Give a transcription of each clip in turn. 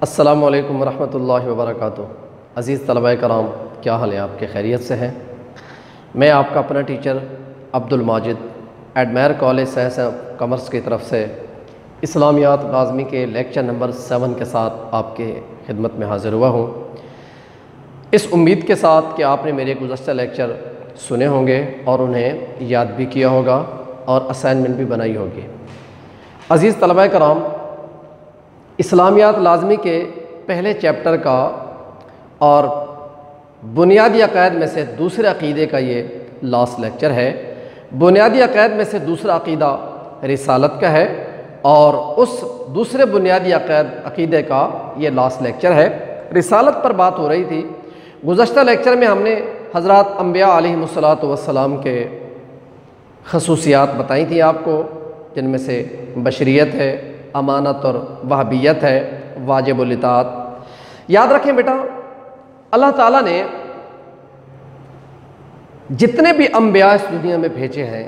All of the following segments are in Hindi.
अस्सलामु अलैकुम वरहमतुल्लाहि वबरकातुहू। अज़ीज़ तलबा कराम, क्या हाल है आपके? खैरियत से हैं? मैं आपका अपना teacher Abdul Majid admire college science and commerce की तरफ से इस्लामियात लाज़मी के लेक्चर नंबर 7 के साथ आपके खिदमत में हाज़िर हुआ हूँ। इस उम्मीद के साथ कि आपने मेरे गुज़श्ता लेक्चर सुने होंगे और उन्हें याद भी किया होगा और असाइनमेंट भी बनाई होगी। अज़ीज़ तलबा कराम, इस्लामियात लाज़मी के पहले चैप्टर का और बुनियादी अक़ायद में से दूसरे अक़ीदे का ये लास्ट लेक्चर है। बुनियादी अक़ायद में से दूसरा अक़ीदा रिसालत का है और उस दूसरे बुनियादी अक़ीदे का ये लास्ट लेक्चर है। रिसालत पर बात हो रही थी। गुज़श्ता लेक्चर में हमने हज़रात अंबिया अलैहिमुस्सलातु वस्सलाम के ख़ुसूसियात बताई थी आपको, जिनमें से बशरियत है, अमानत और वहाबियत है, वाजिबुल इताअत। याद रखें बेटा, अल्लाह ताला ने जितने भी अंबिया इस दुनिया में भेजे हैं,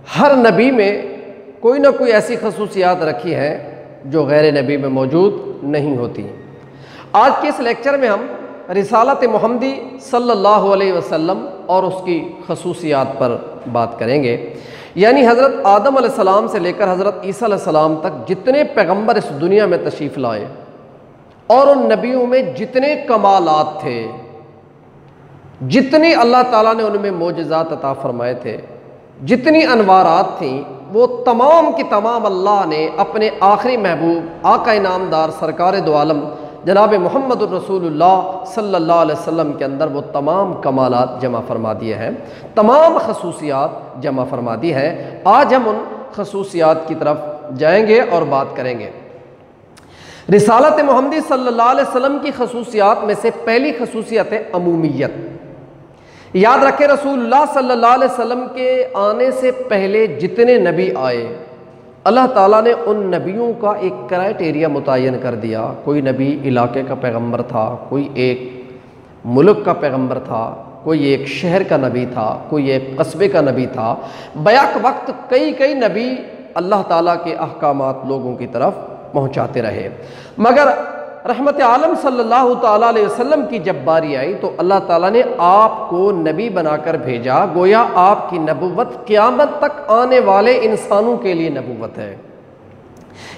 हर नबी में कोई ना कोई ऐसी ख़ुसूसियात रखी है जो गैर नबी में मौजूद नहीं होती। आज के इस लेक्चर में हम रिसालत मुहम्मदी सल्लल्लाहु अलैहि वसल्लम और उसकी ख़ुसूसियात पर बात करेंगे। यानी हज़रत आदम अलैहिस्सलाम से लेकर हज़रत ईसा अलैहिस्सलाम तक जितने पैगंबर इस दुनिया में तशरीफ़ लाए और उन नबियों में जितने कमालात थे, जितनी अल्लाह ताला ने उनमें मोजज़ात अता फरमाए थे, जितनी अनवारात थीं, वो तमाम की तमाम अल्लाह ने अपने आखिरी महबूब आका इनामदार सरकार दो आलम जनाब मुहम्मदुर रसूलुल्लाह सल्लल्लाहु अलैहि वसल्लम के अंदर वो तमाम कमालात जमा फरमा दिए हैं, तमाम खसूसियात जमा फरमा दी हैं। आज हम उन खसूसियात की तरफ जाएंगे और बात करेंगे। रिसालत मुहम्मदी सल्लल्लाहु अलैहि वसल्लम की खसूसियात में से पहली खसूसियत है अमूमियत। याद रखें, रसूलुल्लाह सल्लल्लाहु अलैहि वसल्लम के आने से पहले जितने नबी आए, अल्लाह ताला ने उन नबियों का एक क्राइटेरिया मुतय्यन कर दिया। कोई नबी इलाके का पैगंबर था, कोई एक मुल्क का पैगंबर था, कोई एक शहर का नबी था, कोई एक कस्बे का नबी था। बैक वक्त कई नबी अल्लाह ताला के अहकामात लोगों की तरफ पहुँचाते रहे, मगर रहमत आलम सल्लल्लाहु ताला अलैहि वसल्लम की जब बारी आई तो अल्लाह ताला ने आपको नबी बनाकर भेजा। गोया आपकी नबुव्वत क़यामत तक आने वाले इंसानों के लिए नबुव्वत है।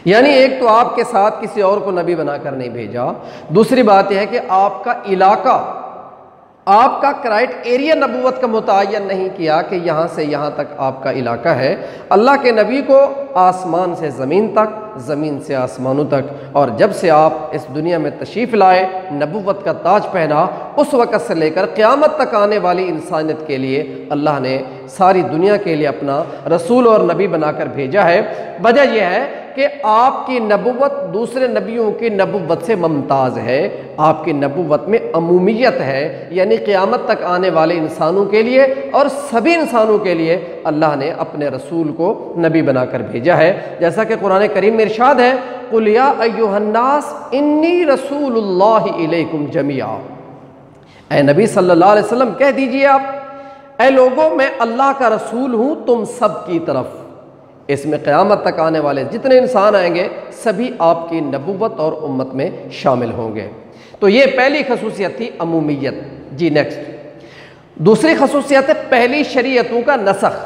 यानी एक तो आपके साथ किसी और को नबी बनाकर नहीं भेजा, दूसरी बात यह है कि आपका इलाका, आपका क्राइटेरिया नबुव्वत का मुतय्यन नहीं किया कि यहाँ से यहाँ तक आपका इलाका है। अल्लाह के नबी को आसमान से ज़मीन तक, ज़मीन से आसमानों तक, और जब से आप इस दुनिया में तशरीफ़ लाए, नबुव्वत का ताज पहना, उस वक़्त से लेकर क़यामत तक आने वाली इंसानियत के लिए अल्लाह ने सारी दुनिया के लिए अपना रसूल और नबी बनाकर भेजा है। वजह यह है कि आपकी नबुव्वत दूसरे नबियों की नबुव्वत से मुमताज़ है। आपकी नबुव्वत में अमूमियत है, यानी क़यामत तक आने वाले इंसानों के लिए और सभी इंसानों के लिए अल्लाह ने अपने रसूल को नबी बनाकर भेजा है। जैसा कि कुरान करीम में इरशाद है, कुल या अय्युहन्नास इन्नी रसूलुल्लाहि इलैकुम जमीआ। ऐ नबी सल्लल्लाहु अलैहि वसल्लम कह दीजिए आप, ऐ लोगों, मैं अल्लाह का रसूल हूँ तुम सब की तरफ। इसमें क़यामत तक आने वाले जितने इंसान आएंगे सभी आपकी नबुव्वत और उम्मत में शामिल होंगे। तो ये पहली खसूसियत थी अमूमियत। जी नेक्स्ट, दूसरी खसूसियत है पहली शरीयतों का नसख।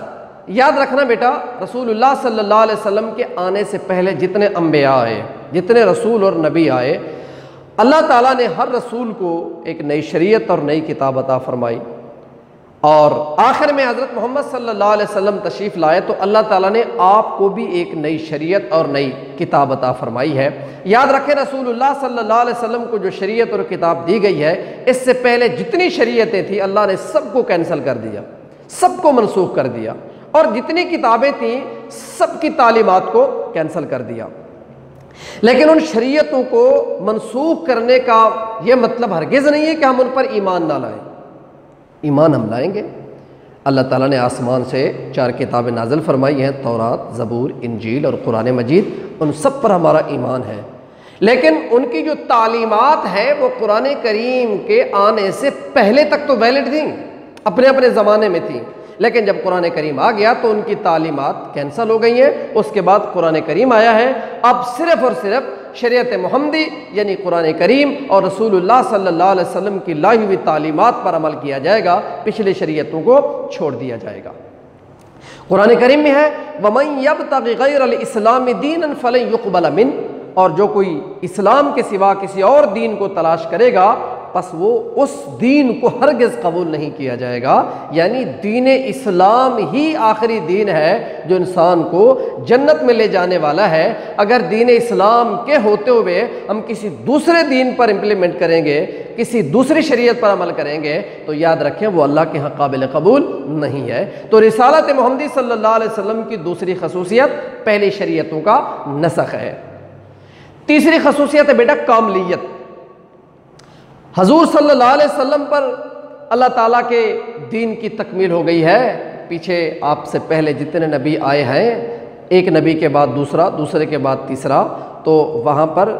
याद रखना बेटा, रसूलुल्लाह सल्लल्लाहु अलैहि वसल्लम के आने से पहले जितने अंबिया आए, जितने रसूल और नबी आए, अल्लाह ताला ने हर रसूल को एक नई शरीयत और नई किताब अता फरमाई, और आखिर में हज़रत मोहम्मद सल्लल्लाहु अलैहि वसल्लम तशरीफ़ लाए तो अल्लाह ताला ने आपको भी एक नई शरीयत और नई किताब अता फरमाई है। याद रखें, रसूलुल्लाह सल्लल्लाहु अलैहि वसल्लम को जो शरीयत और किताब दी गई है, इससे पहले जितनी शरीयतें थी अल्लाह ने सबको कैंसिल कर दिया, सबको मनसूख कर दिया, और जितनी किताबें थीं सबकी तालीमात को कैंसिल कर दिया। लेकिन उन शरीयतों को मनसूख करने का यह मतलब हरगिज़ नहीं है कि हम उन पर ईमान ना लाएं। ईमान हम लाएंगे। अल्लाह ताला ने आसमान से 4 किताबें नाज़िल फरमाई हैं, तौरात, ज़बूर, इंजील और कुरान मजीद। उन सब पर हमारा ईमान है, लेकिन उनकी जो तालीमात हैं वो कुरान करीम के आने से पहले तक तो वैलिड थी, अपने अपने ज़माने में थी। लेकिन जब कुरान करीम आ गया तो उनकी तालीमात कैंसल हो गई हैं। उसके बाद कुरान करीम आया है। अब सिर्फ़ और सिर्फ शरीयत मुहम्मदी यानी कुरान करीम और रसूलुल्लाह सल्लल्लाहु अलैहि वसल्लम की लाई हुई तालीमात पर अमल किया जाएगा, पिछली शरीयतों को छोड़ दिया जाएगा। कुरान करीम में है वमन यब्तगि गैरल इस्लाम दीनन फलन युक़बल मिन, और जो कोई इस्लाम के सिवा किसी और दीन को तलाश करेगा बस वो उस दीन को हरगिज़ कबूल नहीं किया जाएगा। यानी दीन इस्लाम ही आखिरी दीन है जो इंसान को जन्नत में ले जाने वाला है। अगर दीन इस्लाम के होते हुए हम किसी दूसरे दीन पर इम्प्लीमेंट करेंगे, किसी दूसरी शरीयत पर अमल करेंगे, तो याद रखें वो अल्लाह के यहाँ काबिल कबूल नहीं है। तो रिसालत मुहम्मदी सल्लल्लाहु अलैहि वसल्लम की दूसरी खसूसियत पहली शरीयतों का नसख है। तीसरी खसूसियत है बेटा कामलियत। हजूर सल्लल्लाहु अलैहि वसल्लम पर अल्लाह ताला के दीन की तकमील हो गई है। पीछे आपसे पहले जितने नबी आए हैं, एक नबी के बाद दूसरा, दूसरे के बाद तीसरा, तो वहाँ पर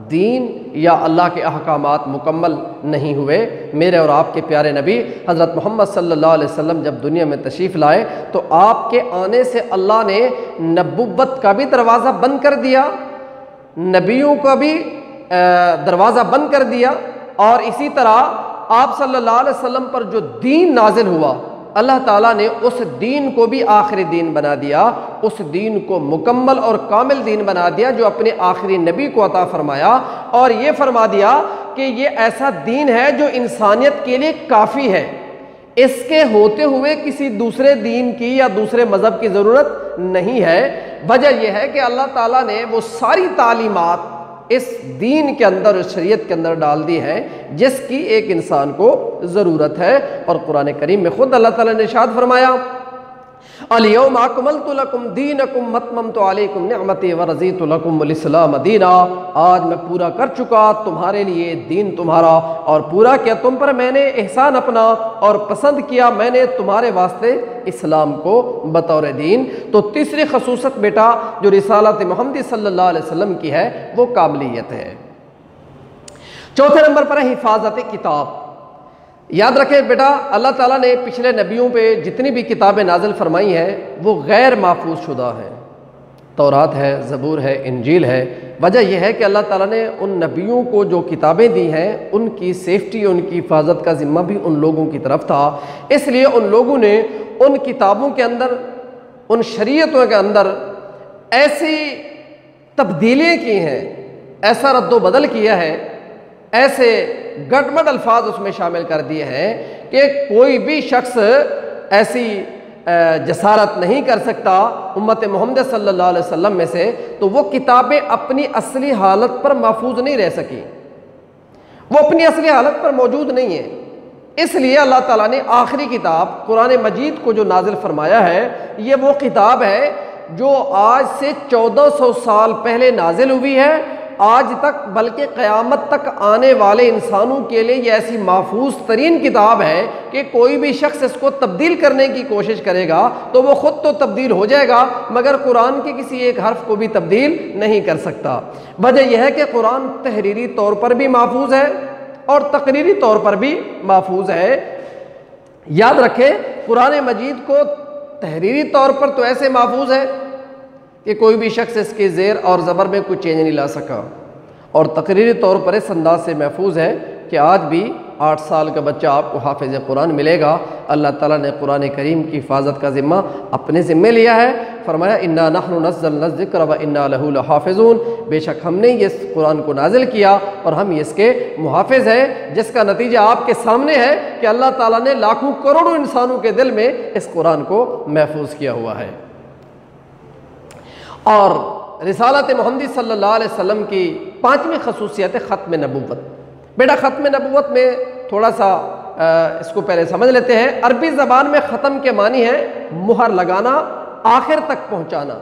दीन या अल्लाह के अहकामात मुकम्मल नहीं हुए। मेरे और आपके प्यारे नबी हज़रत मोहम्मद सल्लल्लाहु अलैहि वसल्लम जब दुनिया में तशरीफ़ लाए तो आपके आने से अल्लाह ने नबुव्वत का भी दरवाज़ा बंद कर दिया, नबियों का भी दरवाज़ा बंद कर दिया, और इसी तरह आप सल्लल्लाहु अलैहि वसल्लम पर जो दीन नाजिल हुआ अल्लाह ताला ने उस दीन को भी आखिरी दीन बना दिया, उस दीन को मुकम्मल और कामिल दीन बना दिया जो अपने आखिरी नबी को अता फरमाया, और ये फरमा दिया कि ये ऐसा दीन है जो इंसानियत के लिए काफ़ी है, इसके होते हुए किसी दूसरे दीन की या दूसरे मज़हब की ज़रूरत नहीं है। वजह यह है कि अल्लाह ताला ने वो सारी तालीमात इस दीन के अंदर, इस शरीयत के अंदर डाल दी है जिसकी एक इंसान को ज़रूरत है। और कुरान करीम में खुद अल्लाह ताला ने इरशाद फरमाया अल-यौमा अकमलतु लकुम दीनकुम वअतममतु अलैकुम निअमती व रज़ीतु लकुमुल इस्लाम दीना। आज मैं पूरा कर चुका तुम्हारे लिए दीन तुम्हारा, और पूरा किया तुम पर मैंने एहसान अपना, और पसंद किया मैंने तुम्हारे वास्ते इस्लाम को बतौर दीन। तो तीसरी खसूसत बेटा जो रिसालत मुहम्मदी सल्लल्लाहु अलैहि वसल्लम की है वो काबिलियत है। चौथे नंबर पर है हिफाजत किताब। याद रखें बेटा अल्लाह ताला ने पिछले नबियों पे जितनी भी किताबें नाजिल फरमाई हैं वो गैर महफूज शुदा हैं। तौरात है, ज़बूर है, इंजील है। वजह यह है कि अल्लाह ताला ने उन नबियों को जो किताबें दी हैं उनकी सेफ्टी, उनकी हिफाजत का ज़िम्मा भी उन लोगों की तरफ था। इसलिए उन लोगों ने उन किताबों के अंदर, उन शरीयतों के अंदर ऐसी तब्दीलियाँ की हैं, ऐसा रद्दो बदल किया है, ऐसे गटमट अल्फाज उसमें शामिल कर दिए हैं कि कोई भी शख्स ऐसी जसारत नहीं कर सकता उम्मत मोहम्मद सल्लल्लाहु अलैहि वसल्लम में से, तो वो किताबें अपनी असली हालत पर महफूज नहीं रह सकी, वो अपनी असली हालत पर मौजूद नहीं है। इसलिए अल्लाह ताला ने आखिरी किताब कुरान मजीद को जो नाजिल फरमाया है, ये वो किताब है जो आज से 1400 साल पहले नाजिल हुई है, आज तक बल्कि क़यामत तक आने वाले इंसानों के लिए ये ऐसी महफूज तरीन किताब है कि कोई भी शख्स इसको तब्दील करने की कोशिश करेगा तो वो ख़ुद तो तब्दील हो जाएगा मगर कुरान के किसी एक हर्फ को भी तब्दील नहीं कर सकता। वजह यह है कि कुरान तहरीरी तौर पर भी महफूज है और तकरीरी तौर पर भी महफूज है। याद रखें कुरान मजीद को तहरीरी तौर पर तो ऐसे महफूज है कि कोई भी शख्स इसके ज़ेर और ज़बर में कुछ चेंज नहीं ला सका, और तकरीरी तौर पर इस अंदाज से महफूज है कि आज भी 8 साल का बच्चा आपको हाफिज़ कुरान मिलेगा। अल्लाह ताला ने कुरान करीम की हिफाजत का ज़िम्मा अपने ज़िम्मे लिया है। फरमाया इन्ना नहनु नज़्ज़लना ज़िक्र व इन्ना लहू लहाफ़िज़ून, बेशक हमने ये कुरान को नाजिल किया और हम इसके मुहाफ़िज़ हैं, जिसका नतीजा आपके सामने है कि अल्लाह ताला ने लाखों करोड़ों इंसानों के दिल में इस कुरान को महफूज किया हुआ है। और रिसालत मुहम्मदी सल्लल्लाहु अलैहि वसल्लम की 5वीं खसूसियत है ख़त्म नबुव्वत। बेटा ख़त्म नबुव्वत में थोड़ा सा इसको पहले समझ लेते हैं। अरबी ज़बान में ख़त्म के मानी है मुहर लगाना, आखिर तक पहुँचाना,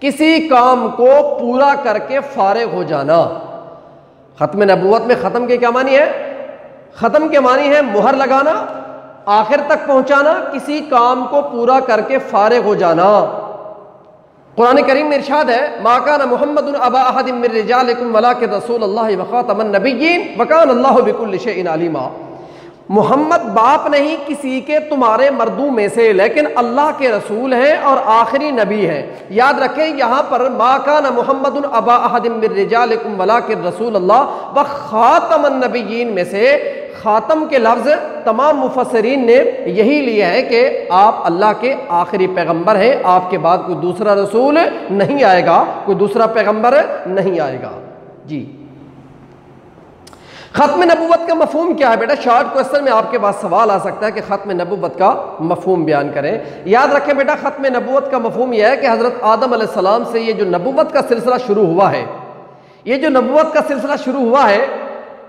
किसी काम को पूरा करके फारिग हो जाना। ख़त्म नबुव्वत में ख़त्म के क्या मानी है? ख़त्म के मानी है मुहर लगाना, आखिर तक पहुँचाना, किसी काम को पूरा करके फारिग हो जाना। कुरान करीम में इरशाद है मा कान मुहम्मदुन अबा अहदिम मिन रिजालिकुम वलाकिन रसूलुल्लाह व खातमन नबिय्यीन व कान अल्लाहु बिकुल्लि शैइन अलीमा। मोहम्मद बाप नहीं किसी के तुम्हारे मर्दों में से, लेकिन अल्लाह के रसूल हैं और आखिरी नबी हैं। याद रखें यहाँ पर मा काना मुहम्मदुन अबा अहदिम मिर रिजालिकुम वलाकिन रसूल अल्लाह व खातमन नबिय्यीन में से खातम के लफ्ज़ तमाम मुफस्सिरीन ने यही लिया है कि आप अल्लाह के आखिरी पैगंबर हैं, आपके बाद कोई दूसरा रसूल नहीं आएगा, कोई दूसरा पैगंबर नहीं आएगा। जी, ख़त्म नबूवत का मफ़हूम क्या है बेटा? शॉर्ट क्वेश्चन में आपके पास सवाल आ सकता है कि ख़त्म नबूवत का मफ़हूम बयान करें। याद रखें बेटा, ख़त्म नबूवत का मफ़हूम यह है कि हज़रत आदम अलैहिस्सलाम से ये जो नबूवत का सिलसिला शुरू हुआ है, ये जो नबूवत का सिलसिला शुरू हुआ है,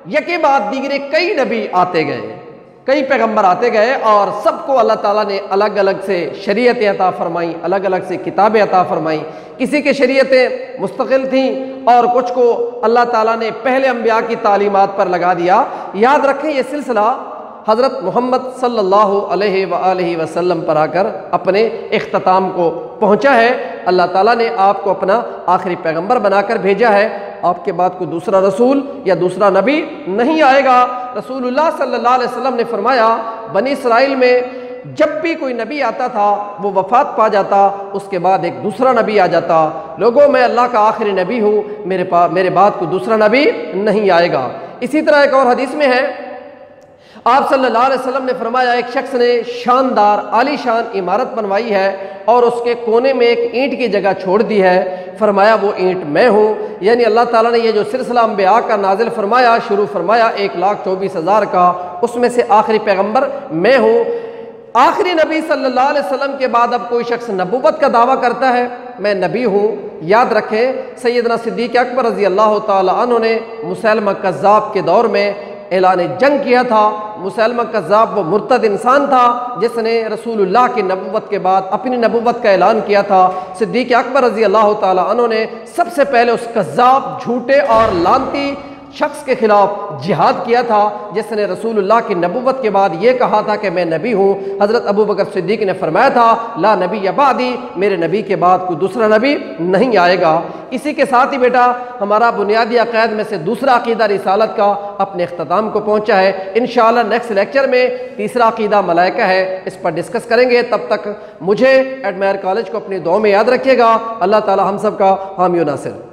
यके बाद दीगरे कई नबी आते गए, कई पैगंबर आते गए और सबको अल्लाह ताला ने अलग अलग से शरीयतें अता फरमाई, अलग अलग से किताबें अता फरमाई। किसी के शरीयतें मुस्तकिल थीं और कुछ को अल्लाह ताला ने पहले अंबिया की तालीमात पर लगा दिया। याद रखें ये सिलसिला हज़रत मोहम्मद सल्लल्लाहु अलैहि वसल्लम पर आकर अपने इख्तिताम को पहुँचा है। अल्लाह ताला ने आपको अपना आखिरी पैगंबर बनाकर भेजा है, आपके बाद कोई दूसरा रसूल या दूसरा नबी नहीं आएगा। रसूलुल्लाह सल्लल्लाहु अलैहि वसल्लम ने फरमाया, बनी इसराइल में जब भी कोई नबी आता था वो वफ़ात पा जाता, उसके बाद एक दूसरा नबी आ जाता। लोगों, मैं अल्लाह का आखिरी नबी हूँ, मेरे बाद कोई दूसरा नबी नहीं आएगा। इसी तरह एक और हदीस में है, आप सल्लल्लाहु अलैहि वसल्लम ने फरमाया, एक शख्स ने शानदार आलीशान इमारत बनवाई है और उसके कोने में एक ईंट की जगह छोड़ दी है। फरमाया वो ईंट मैं हूँ। यानी अल्लाह ताला ने ये जो सिलसिला अंबिया का नाजिल फरमाया, शुरू फरमाया 1,24,000 का, उसमें से आखिरी पैगंबर मैं हूँ। आखिरी नबी सल्लल्लाहु अलैहि वसल्लम के बाद अब कोई शख्स नबूवत का दावा करता है, मैं नबी हूँ। याद रखें, सैयदना सिद्दीक़ अकबर रज़ी अल्लाह ताला अन्हु ने मुसैलमा कज़्ज़ाब के दौर में ऐलान जंग किया था। मुसैलमा कज़्ज़ाब वो मुर्तद इंसान था जिसने रसूलुल्लाह की नबूवत के बाद अपनी नबूवत का ऐलान किया था। सिद्दीक़ अकबर रज़ी अल्लाह ताला अन्हु ने सबसे पहले उस कज़्ज़ाब, झूठे और लानती शख्स के खिलाफ जिहाद किया था जिसने रसूलुल्लाह की नबूवत के बाद ये कहा था कि मैं नबी हूँ। हज़रत अबू बकर सिद्दीक़ ने फरमाया था, ला नबी अबादी, मेरे नबी के बाद कोई दूसरा नबी नहीं आएगा। इसी के साथ ही बेटा हमारा बुनियादी अक़ायद में से दूसरा अक़ीदा रिसालत का अपने इख्तिताम को पहुँचा है। इंशाअल्लाह नेक्स्ट लेक्चर में तीसरा अक़ीदा मलाइका है, इस पर डिस्कस करेंगे। तब तक मुझे एडमायर कॉलेज को अपनी दुआ में याद रखिएगा। अल्लाह ताला हम सब का हामी व नासिर।